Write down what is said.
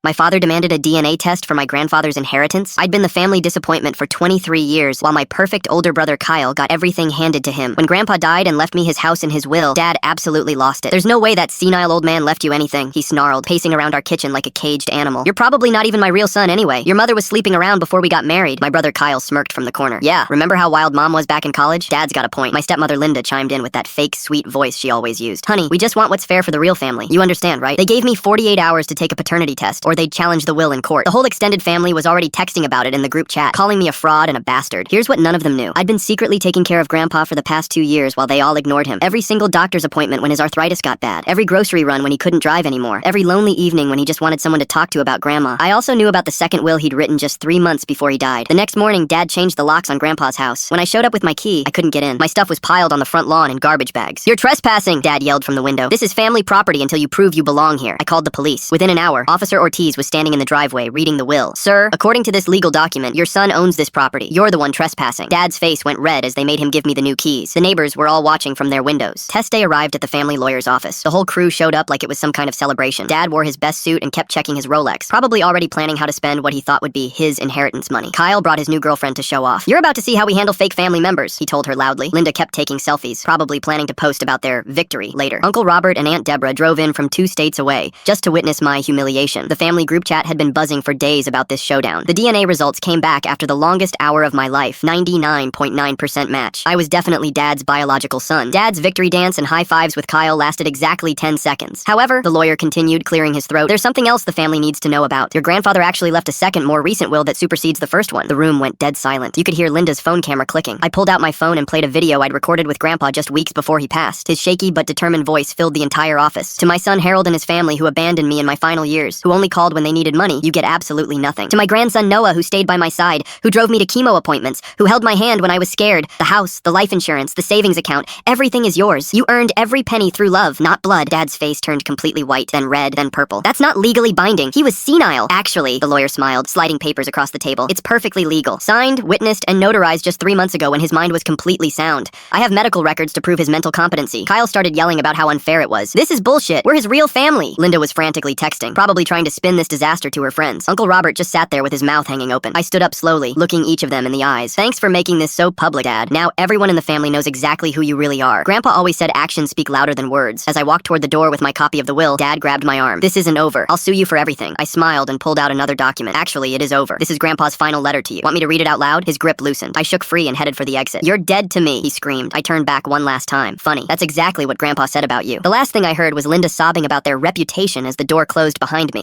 My father demanded a DNA test for my grandfather's inheritance. I'd been the family disappointment for 23 years, while my perfect older brother Kyle got everything handed to him. When Grandpa died and left me his house and his will, Dad absolutely lost it. There's no way that senile old man left you anything, he snarled, pacing around our kitchen like a caged animal. You're probably not even my real son anyway. Your mother was sleeping around before we got married. My brother Kyle smirked from the corner. Yeah, remember how wild Mom was back in college? Dad's got a point. My stepmother Linda chimed in with that fake, sweet voice she always used. Honey, we just want what's fair for the real family. You understand, right? They gave me 48 hours to take a paternity test, or they'd challenge the will in court. The whole extended family was already texting about it in the group chat, calling me a fraud and a bastard. Here's what none of them knew. I'd been secretly taking care of Grandpa for the past 2 years while they all ignored him. Every single doctor's appointment when his arthritis got bad. Every grocery run when he couldn't drive anymore. Every lonely evening when he just wanted someone to talk to about Grandma. I also knew about the second will he'd written just 3 months before he died. The next morning, Dad changed the locks on Grandpa's house. When I showed up with my key, I couldn't get in. My stuff was piled on the front lawn in garbage bags. You're trespassing, Dad yelled from the window. This is family property until you prove you belong here. I called the police. Within an hour, Officer Ortiz was standing in the driveway reading the will. Sir, according to this legal document, your son owns this property. You're the one trespassing. Dad's face went red as they made him give me the new keys. The neighbors were all watching from their windows. Test day arrived at the family lawyer's office. The whole crew showed up like it was some kind of celebration. Dad wore his best suit and kept checking his Rolex, probably already planning how to spend what he thought would be his inheritance money. Kyle brought his new girlfriend to show off. You're about to see how we handle fake family members, he told her loudly. Linda kept taking selfies, probably planning to post about their victory later. Uncle Robert and Aunt Deborah drove in from 2 states away, just to witness my humiliation. The family group chat had been buzzing for days about this showdown. The DNA results came back after the longest hour of my life, 99.9% match. I was definitely Dad's biological son. Dad's victory dance and high fives with Kyle lasted exactly 10 seconds. However, the lawyer continued, clearing his throat, there's something else the family needs to know about. Your grandfather actually left a second, more recent will that supersedes the first one. The room went dead silent. You could hear Linda's phone camera clicking. I pulled out my phone and played a video I'd recorded with Grandpa just weeks before he passed. His shaky but determined voice filled the entire office. To my son Harold and his family who abandoned me in my final years, who only called when they needed money, you get absolutely nothing. To my grandson Noah, who stayed by my side, who drove me to chemo appointments, who held my hand when I was scared, the house, the life insurance, the savings account, everything is yours. You earned every penny through love, not blood. Dad's face turned completely white, then red, then purple. That's not legally binding. He was senile. Actually, the lawyer smiled, sliding papers across the table. It's perfectly legal. Signed, witnessed, and notarized just 3 months ago when his mind was completely sound. I have medical records to prove his mental competency. Kyle started yelling about how unfair it was. This is bullshit. We're his real family. Linda was frantically texting, probably trying to spin this disaster to her friends. Uncle Robert just sat there with his mouth hanging open. I stood up slowly, looking each of them in the eyes. Thanks for making this so public, Dad. Now everyone in the family knows exactly who you really are. Grandpa always said actions speak louder than words. As I walked toward the door with my copy of the will, Dad grabbed my arm. This isn't over. I'll sue you for everything. I smiled and pulled out another document. Actually, it is over. This is Grandpa's final letter to you. Want me to read it out loud? His grip loosened. I shook free and headed for the exit. You're dead to me, he screamed. I turned back one last time. Funny. That's exactly what Grandpa said about you. The last thing I heard was Linda sobbing about their reputation as the door closed behind me.